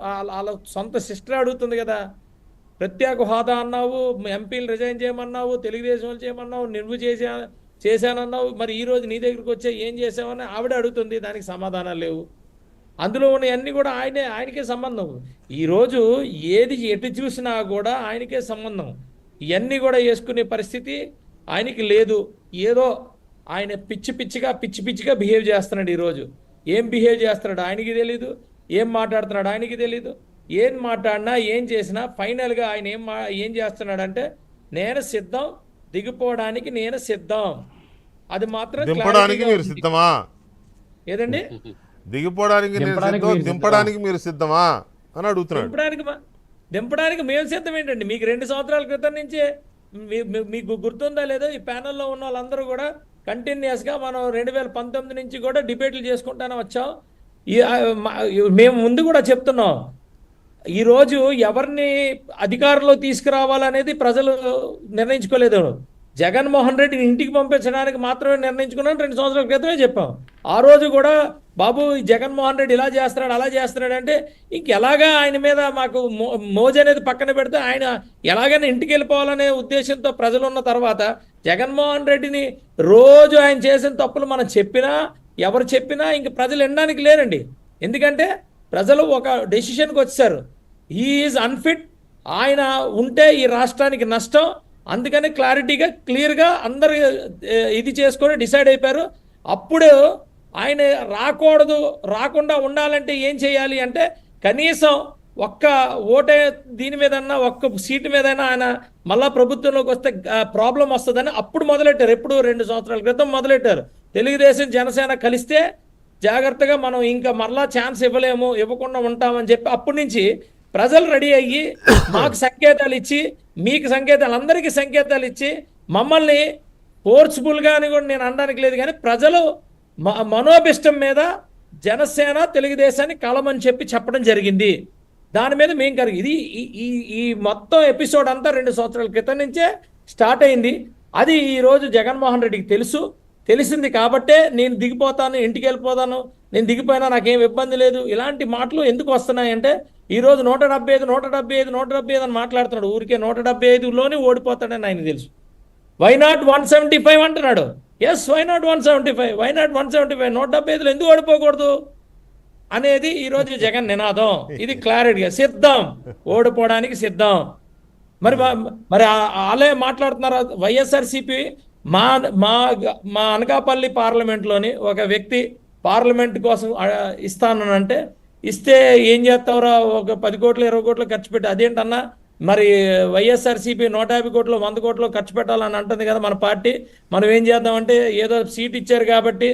వాళ్ళ సొంత సిస్టర్ అడుగుతుంది కదా. ప్రత్యేక హోదా అన్నావు, ఎంపీలు రిజైన్ చేయమన్నావు, తెలుగుదేశం వాళ్ళు చేయమన్నావు, నువ్వు చేశానన్నావు, మరి ఈ రోజు నీ దగ్గరికి వచ్చే ఏం చేసావని ఆవిడ అడుగుతుంది. దానికి సమాధానాలు లేవు. అందులో ఉన్నవన్నీ కూడా ఆయనకే సంబంధం. ఈరోజు ఏది ఎటు చూసినా కూడా ఆయనకే సంబంధం. ఇవన్నీ కూడా వేసుకునే పరిస్థితి ఆయనకి లేదు. ఏదో ఆయన పిచ్చిగా బిహేవ్ చేస్తున్నాడు. ఈరోజు ఏం బిహేవ్ చేస్తున్నాడు ఆయనకి తెలీదు, ఏం మాట్లాడుతున్నాడు ఆయనకి తెలీదు. ఏం మాట్లాడినా ఏం చేసినా ఫైనల్గా ఆయన ఏం చేస్తున్నాడంటే నేను సిద్ధం, దిగిపోవడానికి నేను సిద్ధం. అది మాత్రం దింపడానికి మీరు సిద్ధమా? ఏదండి? దిగిపోవడానికి దింపడానికి మీరు సిద్ధమా అని అడుగుతున్నాడు. దింపడానికి మేము సిద్ధం ఏంటండి? మీకు 2 సంవత్సరాల క్రితం నుంచే మీకు గుర్తుందా లేదో, ఈ ప్యానెల్లో ఉన్న వాళ్ళందరూ కూడా కంటిన్యూస్గా మనం 2019 నుంచి కూడా డిబేట్లు చేసుకుంటానే వచ్చాం. మేము ముందు కూడా చెప్తున్నాం, ఈరోజు ఎవరిని అధికారంలో తీసుకురావాలనేది ప్రజలు నిర్ణయించుకోలేదు. జగన్మోహన్ రెడ్డిని ఇంటికి పంపించడానికి మాత్రమే నిర్ణయించుకున్నాను 2 సంవత్సరాల క్రితమే చెప్పాం. ఆ రోజు కూడా బాబు జగన్మోహన్ రెడ్డి ఇలా చేస్తున్నాడు అలా చేస్తున్నాడు అంటే ఇంకెలాగా ఆయన మీద మాకు మోజు అనేది పక్కన పెడితే ఆయన ఎలాగైనా ఇంటికి వెళ్ళిపోవాలనే ఉద్దేశంతో ప్రజలు ఉన్న తర్వాత జగన్మోహన్ రెడ్డిని రోజు ఆయన చేసిన తప్పులు మనం చెప్పినా ఎవరు చెప్పినా ఇంక ప్రజలు వినడానికి లేరండి. ఎందుకంటే ప్రజలు ఒక డెసిషన్కి వచ్చారు, హీ ఈజ్ అన్ఫిట్, ఆయన ఉంటే ఈ రాష్ట్రానికి నష్టం. అందుకని క్లారిటీగా క్లియర్గా అందరు ఇది చేసుకొని డిసైడ్ అయిపోయారు. అప్పుడు ఆయన రాకుండా ఉండాలంటే ఏం చేయాలి అంటే కనీసం ఒక్క ఓటే దీని మీదన్నా ఒక్క సీటు మీదైనా ఆయన మళ్ళా ప్రభుత్వంలోకి వస్తే ప్రాబ్లం వస్తుందని అప్పుడు మొదలెట్టారు. ఎప్పుడు 2 సంవత్సరాల క్రితం మొదలెట్టారు. తెలుగుదేశం జనసేన కలిస్తే జాగ్రత్తగా మనం ఇంకా మరలా ఛాన్స్ ఇవ్వకుండా ఉంటామని చెప్పి అప్పటి నుంచి ప్రజలు రెడీ అయ్యి మాకు సంకేతాలు ఇచ్చి, మీకు సంకేతాలు, అందరికీ సంకేతాలు ఇచ్చి మమ్మల్ని ఫోర్స్ఫుల్గా అని కూడా నేను అనడానికి లేదు, కానీ ప్రజలు మనోభిష్టం మీద జనసేన తెలుగుదేశాన్ని కలమని చెప్పడం జరిగింది. దాని మీద మేము ఇది ఈ మొత్తం ఎపిసోడ్ అంతా 2 సంవత్సరాల క్రితం నుంచే స్టార్ట్ అయింది. అది ఈరోజు జగన్మోహన్ రెడ్డికి తెలిసింది కాబట్టే నేను దిగిపోతాను, ఇంటికి వెళ్ళిపోతాను, నేను దిగిపోయినా నాకేం ఇబ్బంది లేదు, ఇలాంటి మాటలు ఎందుకు వస్తున్నాయంటే ఈరోజు 175 అని మాట్లాడుతున్నాడు. ఊరికే 175లోనే ఓడిపోతాడని ఆయన తెలుసు. వై నాట్ 175 అంటున్నాడు. Yes, why not 175, why not 175, 175లో ఎందుకు ఓడిపోకూడదు అనేది ఈరోజు జగన్ నినాదం. ఇది క్లారిటీగా సిద్ధం, ఓడిపోవడానికి సిద్ధం. మరి అలాగే మాట్లాడుతున్నారు. వైఎస్ఆర్సీపీ మా అనకాపల్లి పార్లమెంట్లోని ఒక వ్యక్తి పార్లమెంట్ కోసం ఇస్తానంటే ఇస్తే ఏం చేస్తావురా, ఒక 10 కోట్లు 20 కోట్లు ఖర్చు పెట్టి, అదేంటన్నా మరి వైఎస్ఆర్సీపీ 150 కోట్లు 100 కోట్లు ఖర్చు పెట్టాలని అంటుంది కదా మన పార్టీ. మనం ఏం చేద్దామంటే ఏదో సీట్ ఇచ్చారు కాబట్టి